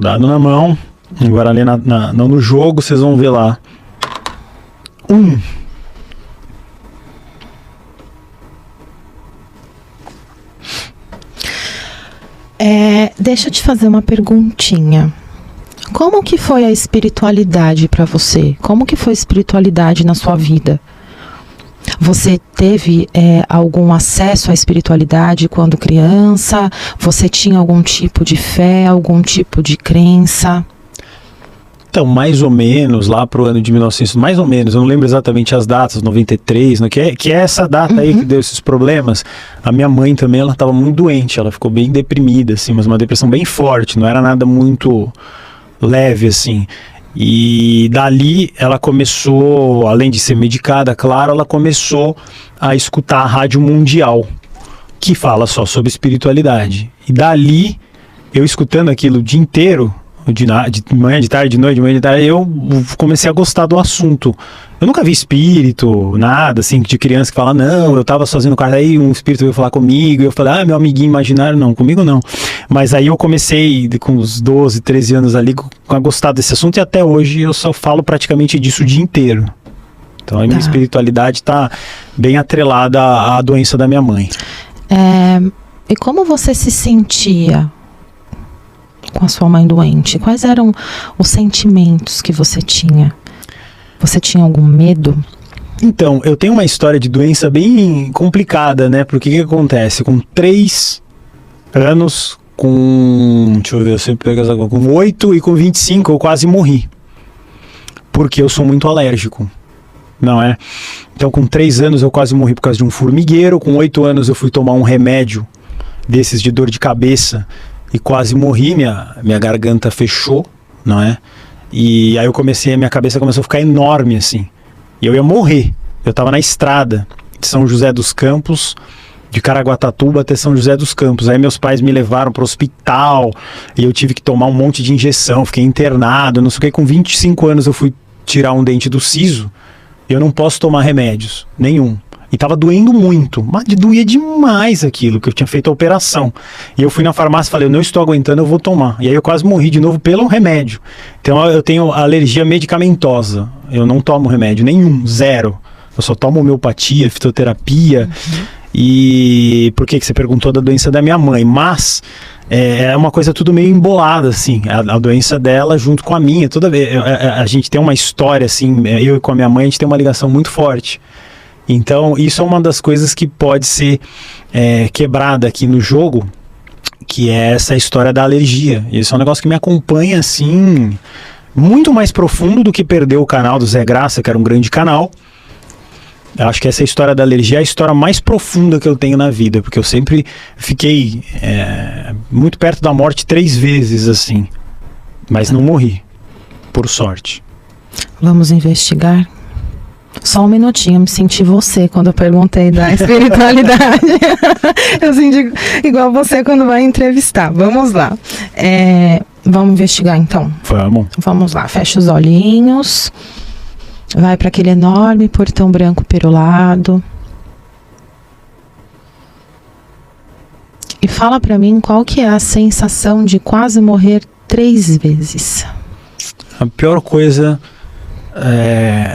dado na mão. Agora ali no jogo vocês vão ver lá. 1. Deixa eu te fazer uma perguntinha. Como que foi a espiritualidade para você? Como que foi a espiritualidade na sua vida? Você teve algum acesso à espiritualidade quando criança? Você tinha algum tipo de fé, algum tipo de crença? Então, mais ou menos, lá pro ano de 1900, mais ou menos, eu não lembro exatamente as datas, 93, né, que é essa data aí que deu esses problemas. A minha mãe também, ela estava muito doente, ela ficou bem deprimida, assim, mas uma depressão bem forte, não era nada muito leve, assim. E dali ela começou, além de ser medicada, claro, ela começou a escutar a Rádio Mundial, que fala só sobre espiritualidade. E dali, eu escutando aquilo o dia inteiro, de manhã, de tarde, de noite, de manhã, de tarde, eu comecei a gostar do assunto. Eu nunca vi espírito, nada assim, de criança que fala, não, eu tava sozinho no quarto, aí um espírito veio falar comigo, e eu falei, meu amiguinho imaginário, não, comigo não. Mas aí eu comecei, com uns 12, 13 anos ali, a gostar desse assunto, e até hoje eu só falo praticamente disso o dia inteiro. Então a minha espiritualidade tá bem atrelada à doença da minha mãe. E como você se sentia com a sua mãe doente? Quais eram os sentimentos que você tinha? Você tinha algum medo? Então, eu tenho uma história de doença bem complicada, né? Porque o que acontece? Com 3 anos, deixa eu ver, eu sempre pego essa coisa, com 8 e com 25 eu quase morri. Porque eu sou muito alérgico, não é? Então, com 3 anos eu quase morri por causa de um formigueiro. Com 8 anos eu fui tomar um remédio desses de dor de cabeça e quase morri, minha garganta fechou, não é? E aí minha cabeça começou a ficar enorme, assim. E eu ia morrer. Eu tava na estrada de São José dos Campos, de Caraguatatuba até São José dos Campos. Aí meus pais me levaram pro hospital e eu tive que tomar um monte de injeção, fiquei internado, não sei o que. Com 25 anos eu fui tirar um dente do siso e eu não posso tomar remédios, nenhum. E tava doendo muito, mas doía demais aquilo, que eu tinha feito a operação. E eu fui na farmácia e falei, eu não estou aguentando, eu vou tomar. E aí eu quase morri de novo pelo remédio. Então eu tenho alergia medicamentosa. Eu não tomo remédio nenhum, 0. Eu só tomo homeopatia, fitoterapia. E por que você perguntou da doença da minha mãe? Mas é uma coisa tudo meio embolada, assim. A doença dela junto com a minha. Toda vez a gente tem uma história, assim, eu e com a minha mãe, a gente tem uma ligação muito forte. Então, isso é uma das coisas que pode ser quebrada aqui no jogo, que é essa história da alergia. Isso é um negócio que me acompanha, assim, muito mais profundo do que perder o canal do Zé Graça, que era um grande canal. Eu acho que essa história da alergia é a história mais profunda que eu tenho na vida, porque eu sempre fiquei muito perto da morte 3 vezes, assim, mas não morri, por sorte. Vamos investigar? Só um minutinho, eu me senti você quando eu perguntei da espiritualidade. Eu senti igual você quando vai entrevistar. Vamos lá. Vamos investigar então? Vamos. Vamos lá, fecha os olhinhos. Vai para aquele enorme portão branco perolado. E fala para mim qual que é a sensação de quase morrer 3 vezes. A pior coisa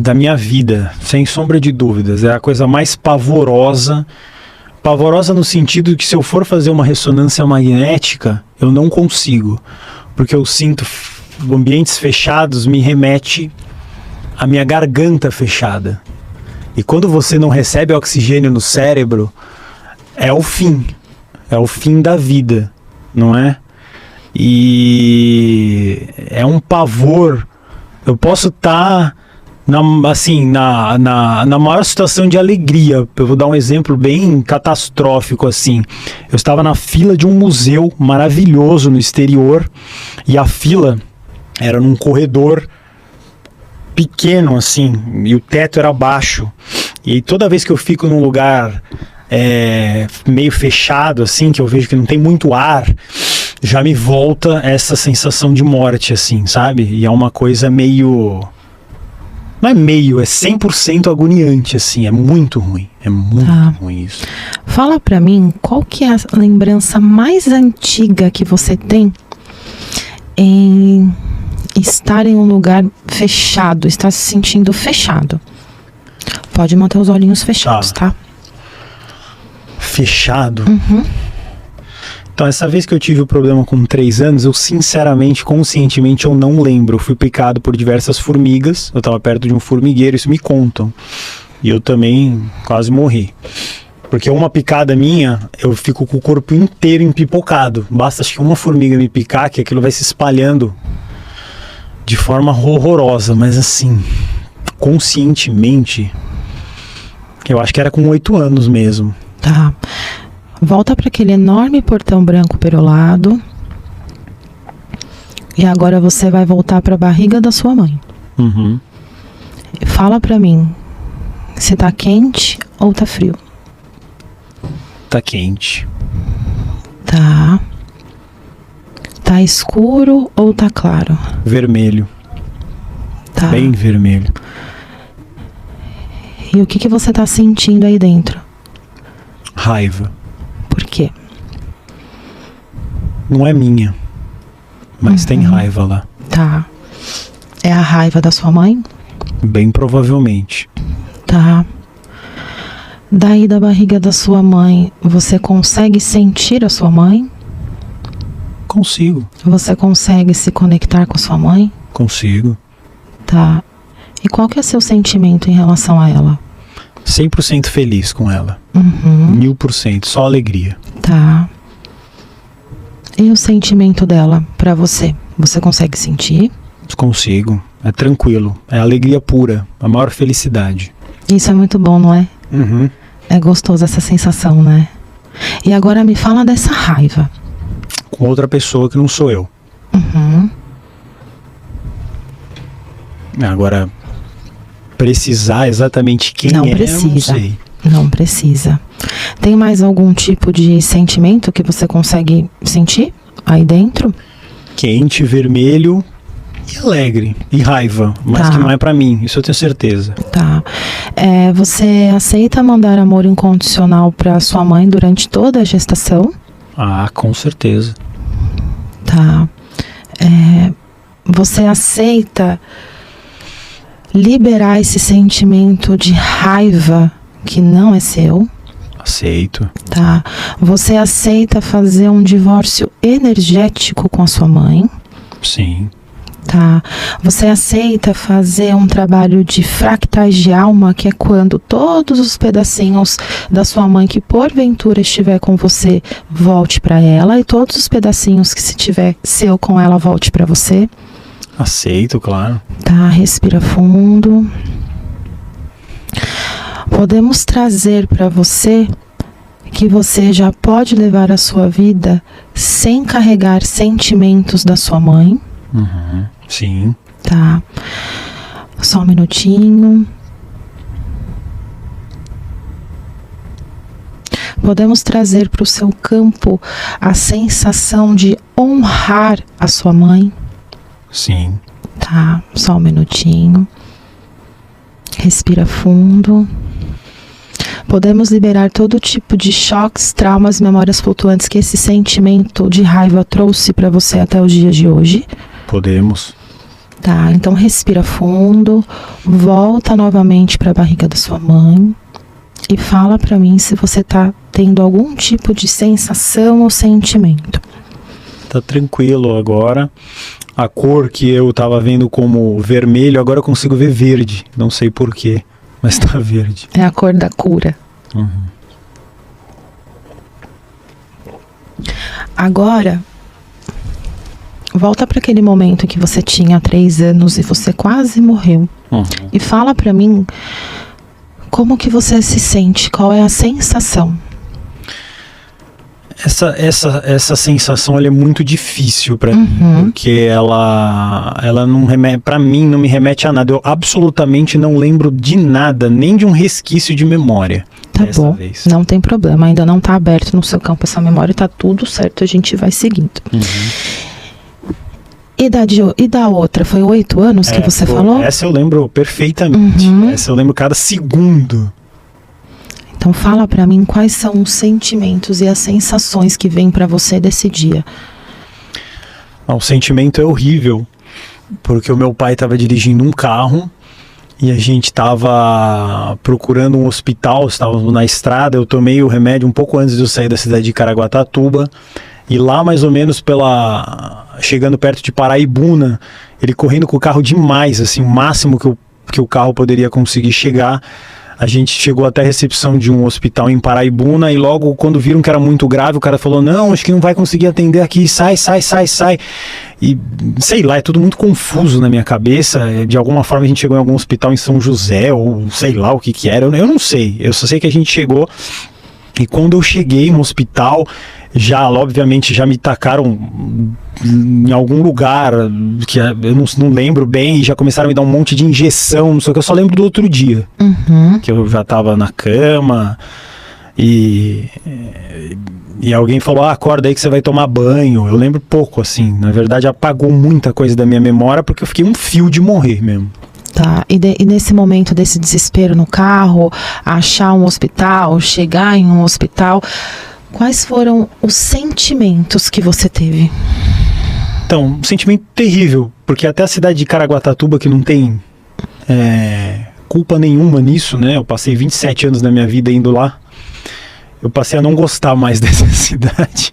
da minha vida, sem sombra de dúvidas, é a coisa mais pavorosa no sentido de que se eu for fazer uma ressonância magnética, eu não consigo, porque eu sinto ambientes fechados, me remete à minha garganta fechada, e quando você não recebe oxigênio no cérebro, é o fim da vida, não é? E é um pavor. Eu posso estar na maior situação de alegria. Eu vou dar um exemplo bem catastrófico, assim. Eu estava na fila de um museu maravilhoso no exterior, e a fila era num corredor pequeno, assim, e o teto era baixo. E toda vez que eu fico num lugar meio fechado, assim, que eu vejo que não tem muito ar, já me volta essa sensação de morte, assim, sabe? E é uma coisa meio... Não é meio, é 100% agoniante, assim, é muito ruim. É muito ruim isso. Fala pra mim, qual que é a lembrança mais antiga que você tem em estar em um lugar fechado, estar se sentindo fechado. Pode manter os olhinhos fechados, tá? Fechado? Então, essa vez que eu tive o problema com 3 anos, eu sinceramente, conscientemente, eu não lembro. Eu fui picado por diversas formigas, eu estava perto de um formigueiro, isso me contam. E eu também quase morri. Porque uma picada minha, eu fico com o corpo inteiro empipocado. Basta acho que uma formiga me picar, que aquilo vai se espalhando de forma horrorosa. Mas assim, conscientemente, eu acho que era com 8 anos mesmo. Tá. Volta para aquele enorme portão branco perolado. E agora você vai voltar para a barriga da sua mãe. Fala para mim se tá quente ou tá frio. Tá quente. Tá. Tá escuro ou tá claro? Vermelho. Tá. Bem vermelho. E o que você tá sentindo aí dentro? Raiva. Por quê? Não é minha, mas tem raiva lá. Tá. É a raiva da sua mãe? Bem provavelmente. Tá. Daí da barriga da sua mãe, você consegue sentir a sua mãe? Consigo. Você consegue se conectar com a sua mãe? Consigo. Tá. E qual que é seu sentimento em relação a ela? 100% feliz com ela. 1000%, só alegria. Tá. E o sentimento dela pra você? Você consegue sentir? Consigo. É tranquilo. É alegria pura. A maior felicidade. Isso é muito bom, não é? É gostoso essa sensação, né? E agora me fala dessa raiva. Com outra pessoa que não sou eu. Agora, precisar exatamente quem Não é, precisa. eu não sei. Não precisa. Tem mais algum tipo de sentimento que você consegue sentir aí dentro? Quente, vermelho e alegre. E raiva. Mas Tá. que não é pra mim, isso eu tenho certeza. Tá. Você aceita mandar amor incondicional pra sua mãe durante toda a gestação? Ah, com certeza. Tá. Você aceita liberar esse sentimento de raiva que não é seu? Aceito. Tá. Você aceita fazer um divórcio energético com a sua mãe? Sim. Tá. Você aceita fazer um trabalho de fractais de alma, que é quando todos os pedacinhos da sua mãe que porventura estiver com você, volte para ela, e todos os pedacinhos que se tiver seu com ela, volte para você? Aceito, claro. Tá, respira fundo. Podemos trazer para você que você já pode levar a sua vida sem carregar sentimentos da sua mãe. Sim. Tá. Só um minutinho. Podemos trazer para o seu campo a sensação de honrar a sua mãe. Sim. Tá, só um minutinho. Respira fundo. Podemos liberar todo tipo de choques, traumas, memórias flutuantes que esse sentimento de raiva trouxe para você até os dias de hoje. Podemos. Tá, então respira fundo, volta novamente para a barriga da sua mãe e fala para mim se você tá tendo algum tipo de sensação ou sentimento. Tá tranquilo agora. A cor que eu tava vendo como vermelho, agora eu consigo ver verde. Não sei porquê, mas tá verde. É a cor da cura. Agora, volta para aquele momento que você tinha 3 anos e você quase morreu. E fala para mim como que você se sente, qual é a sensação. Essa sensação ela é muito difícil pra mim, porque ela não remete, pra mim não me remete a nada. Eu absolutamente não lembro de nada, nem de um resquício de memória. Tá bom, não tem problema, ainda não tá aberto no seu campo essa memória, tá tudo certo, a gente vai seguindo. E da outra, foi 8 anos que você falou? Essa eu lembro perfeitamente, essa eu lembro cada segundo. Então fala pra mim quais são os sentimentos e as sensações que vêm pra você desse dia. O sentimento é horrível, porque o meu pai estava dirigindo um carro e a gente estava procurando um hospital, estávamos na estrada, eu tomei o remédio um pouco antes de eu sair da cidade de Caraguatatuba, e lá mais ou menos chegando perto de Paraibuna, ele correndo com o carro demais, assim, o máximo que o carro poderia conseguir chegar. A gente chegou até a recepção de um hospital em Paraibuna e logo quando viram que era muito grave, o cara falou, não, acho que não vai conseguir atender aqui, sai. E sei lá, é tudo muito confuso na minha cabeça. De alguma forma a gente chegou em algum hospital em São José, ou sei lá o que era, eu não sei. Eu só sei que a gente chegou e quando eu cheguei no hospital, obviamente já me tacaram em algum lugar que eu não lembro bem, e já começaram a me dar um monte de injeção, não sei o que, eu só lembro do outro dia, que eu já tava na cama e alguém falou, acorda aí que você vai tomar banho. Eu lembro pouco, assim, na verdade apagou muita coisa da minha memória, porque eu fiquei um fio de morrer mesmo. Tá, e nesse momento desse desespero no carro, achar um hospital, chegar em um hospital, quais foram os sentimentos que você teve? Então, um sentimento terrível, porque até a cidade de Caraguatatuba, que não tem culpa nenhuma nisso, né? Eu passei 27 anos da minha vida indo lá, eu passei a não gostar mais dessa cidade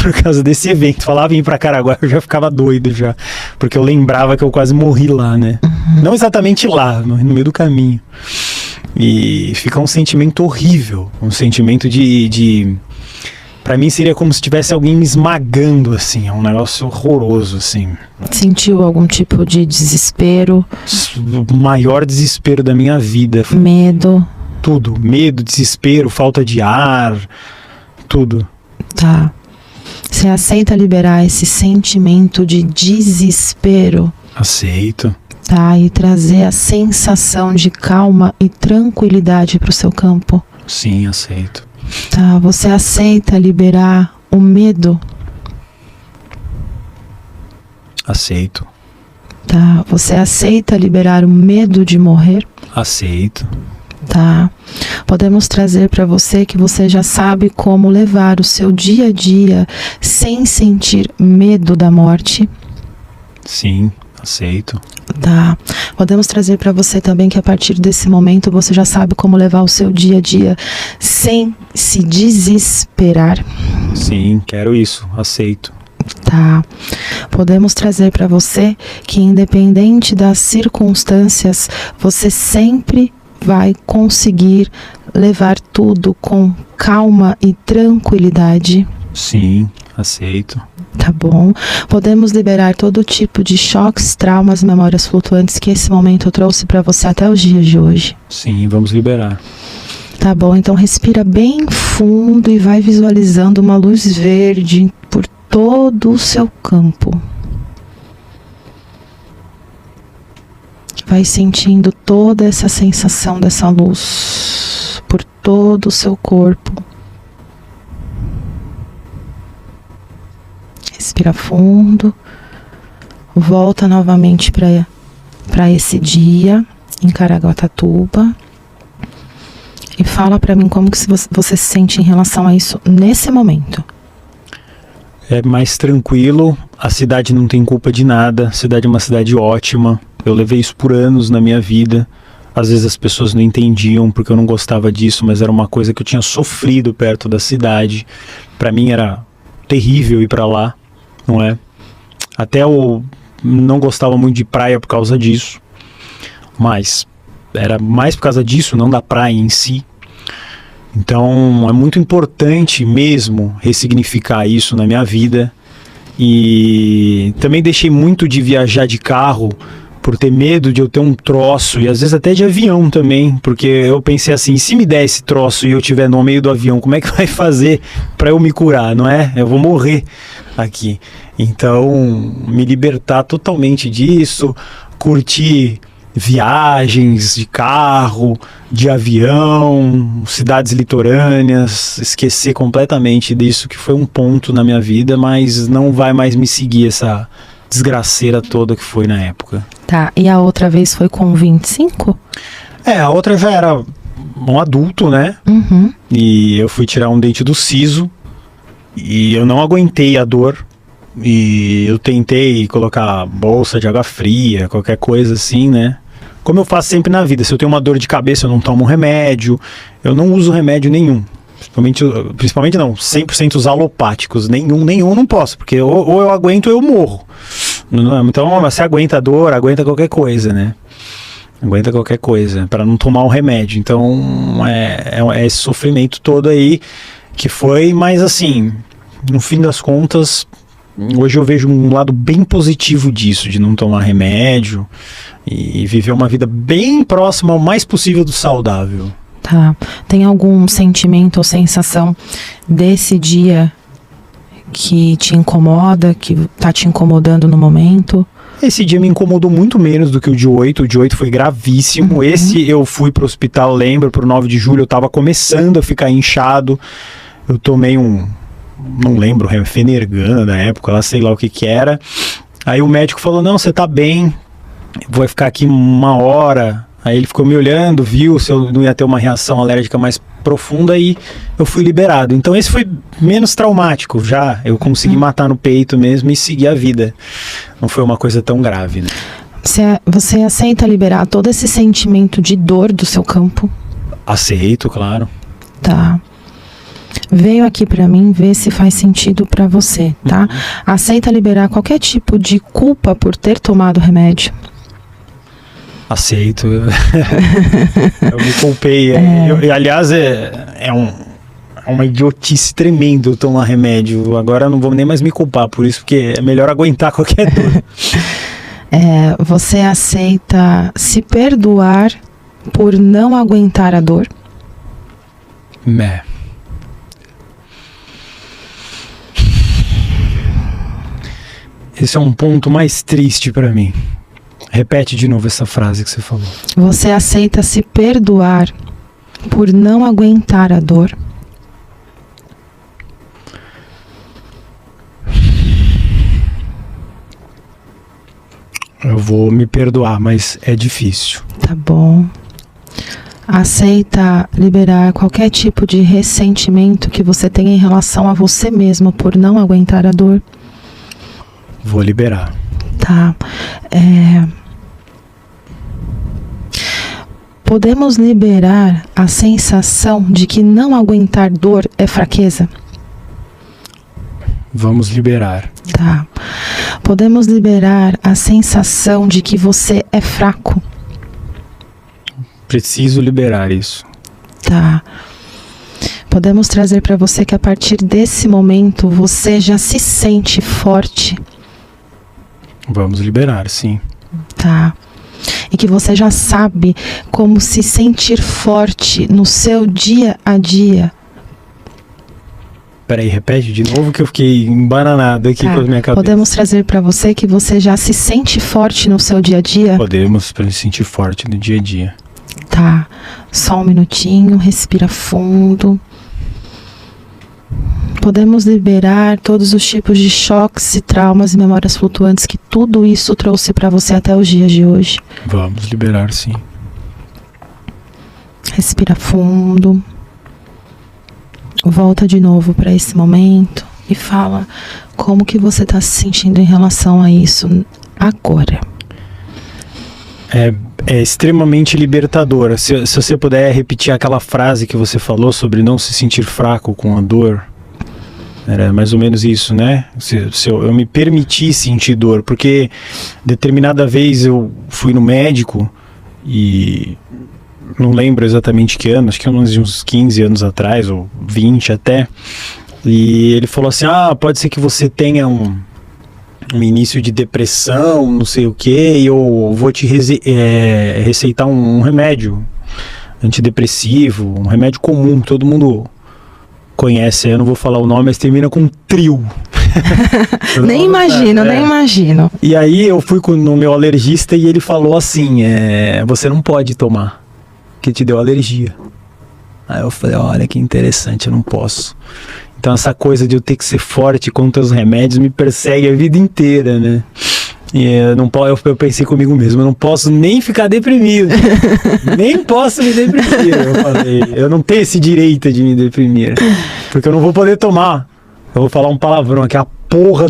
por causa desse evento. Falava em ir pra Caraguá, eu já ficava doido já, porque eu lembrava que eu quase morri lá, né? Não exatamente lá, no meio do caminho. E fica um sentimento horrível, um sentimento de pra mim seria como se tivesse alguém me esmagando, assim, é um negócio horroroso, assim. Sentiu algum tipo de desespero? O maior desespero da minha vida. Medo? Tudo, medo, desespero, falta de ar, tudo. Tá. Você aceita liberar esse sentimento de desespero? Aceito. Tá, e trazer a sensação de calma e tranquilidade para o seu campo? Sim, aceito. Tá, você aceita liberar o medo? Aceito. Tá, você aceita liberar o medo de morrer? Aceito. Tá, podemos trazer para você que você já sabe como levar o seu dia a dia sem sentir medo da morte? Sim, aceito. Tá, podemos trazer para você também que a partir desse momento você já sabe como levar o seu dia a dia sem se desesperar? Sim, quero isso, aceito. Tá, podemos trazer para você que independente das circunstâncias, você sempre vai conseguir levar tudo com calma e tranquilidade? Sim, aceito. Tá bom. Podemos liberar todo tipo de choques, traumas, memórias flutuantes que esse momento trouxe para você até os dias de hoje? Sim, vamos liberar. Tá bom, então respira bem fundo e vai visualizando uma luz verde por todo o seu campo. Vai sentindo toda essa sensação dessa luz por todo o seu corpo. Respira fundo. Volta novamente para esse dia em Caraguatatuba. E fala para mim como que você se sente em relação a isso nesse momento. É mais tranquilo, a cidade não tem culpa de nada, a cidade é uma cidade ótima. Eu levei isso por anos na minha vida. Às vezes as pessoas não entendiam porque eu não gostava disso, mas era uma coisa que eu tinha sofrido perto da cidade. Para mim era terrível ir para lá, não é? Até eu não gostava muito de praia por causa disso, mas era mais por causa disso, não da praia em si. Então é muito importante mesmo ressignificar isso na minha vida. E também deixei muito de viajar de carro por ter medo de eu ter um troço, e às vezes até de avião também, porque eu pensei assim, se me der esse troço e eu estiver no meio do avião, como é que vai fazer para eu me curar, não é? Eu vou morrer aqui. Então, me libertar totalmente disso, curtir viagens de carro, de avião, cidades litorâneas, esquecer completamente disso, que foi um ponto na minha vida, mas não vai mais me seguir essa desgraceira toda que foi na época. Tá, e a outra vez foi com 25? A outra já era um adulto, né? Uhum. E eu fui tirar um dente do siso e eu não aguentei a dor e eu tentei colocar bolsa de água fria, qualquer coisa assim, né? Como eu faço sempre na vida, se eu tenho uma dor de cabeça eu não tomo remédio, eu não uso remédio nenhum. Principalmente não, 100% os alopáticos, nenhum não posso, porque ou eu aguento ou eu morro. Então você aguenta a dor, aguenta qualquer coisa, né? Aguenta qualquer coisa, para não tomar um remédio. Então é esse sofrimento todo aí que foi, mas assim, no fim das contas, hoje eu vejo um lado bem positivo disso, de não tomar remédio e viver uma vida bem próxima ao mais possível do saudável. Tá. Tem algum sentimento ou sensação desse dia que te incomoda, que tá te incomodando no momento? Esse dia me incomodou muito menos do que o de 8. O de 8 foi gravíssimo. Esse eu fui pro hospital, lembro, pro 9 de julho. Eu tava começando a ficar inchado. Eu tomei não lembro, Fenergan da época, lá sei lá o que era. Aí o médico falou, não, você tá bem, vou ficar aqui 1 hora. Aí ele ficou me olhando, viu se eu não ia ter uma reação alérgica mais profunda e eu fui liberado. Então esse foi menos traumático já. Eu consegui matar no peito mesmo e seguir a vida. Não foi uma coisa tão grave, né? Você aceita liberar todo esse sentimento de dor do seu campo? Aceito, claro. Tá. Veio aqui pra mim ver se faz sentido pra você, tá? Aceita liberar qualquer tipo de culpa por ter tomado remédio? Aceito. Eu me culpei. Aliás, é uma idiotice tremenda eu tomar remédio. Agora eu não vou nem mais me culpar por isso, porque é melhor aguentar qualquer dor. Você aceita se perdoar por não aguentar a dor? Esse é um ponto mais triste pra mim. Repete de novo essa frase que você falou. Você aceita se perdoar por não aguentar a dor? Eu vou me perdoar, mas é difícil. Tá bom. Aceita liberar qualquer tipo de ressentimento que você tenha em relação a você mesmo por não aguentar a dor? Vou liberar. Tá. Podemos liberar a sensação de que não aguentar dor é fraqueza? Vamos liberar. Tá. Podemos liberar a sensação de que você é fraco? Preciso liberar isso. Tá. Podemos trazer para você que a partir desse momento você já se sente forte? Vamos liberar, sim. Tá. E que você já sabe como se sentir forte no seu dia a dia. Peraí, repete de novo que eu fiquei embananado aqui com a minha cabeça. Podemos trazer para você que você já se sente forte no seu dia a dia? Podemos, para me sentir forte no dia a dia. Tá. Só um minutinho, respira fundo. Podemos liberar todos os tipos de choques e traumas e memórias flutuantes que tudo isso trouxe para você até os dias de hoje. Vamos liberar, sim. Respira fundo. Volta de novo para esse momento e fala como que você está se sentindo em relação a isso agora. É extremamente libertadora. Se você puder repetir aquela frase que você falou sobre não se sentir fraco com a dor. Era mais ou menos isso, né? Se eu me permiti sentir dor, porque determinada vez eu fui no médico e não lembro exatamente que ano, acho que uns 15 anos atrás, ou 20 até, e ele falou assim, pode ser que você tenha um início de depressão, não sei o que, e eu vou te receitar um remédio antidepressivo, um remédio comum, todo mundo conhece, eu não vou falar o nome, mas termina com trio. Nem imagino. E aí eu fui no meu alergista e ele falou assim, você não pode tomar, que te deu alergia. Aí eu falei, olha que interessante, eu não posso. Então essa coisa de eu ter que ser forte contra os remédios me persegue a vida inteira, né? E eu pensei comigo mesmo, eu não posso nem ficar deprimido. Nem posso me deprimir. Eu falei, eu não tenho esse direito de me deprimir. Porque eu não vou poder tomar. Eu vou falar um palavrão aqui, a porra.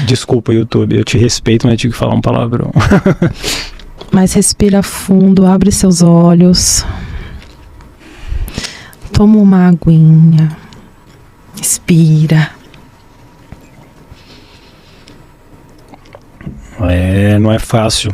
Desculpa, YouTube, eu te respeito, mas eu tive que falar um palavrão. Mas respira fundo, abre seus olhos. Toma uma aguinha. Respira. Não é fácil.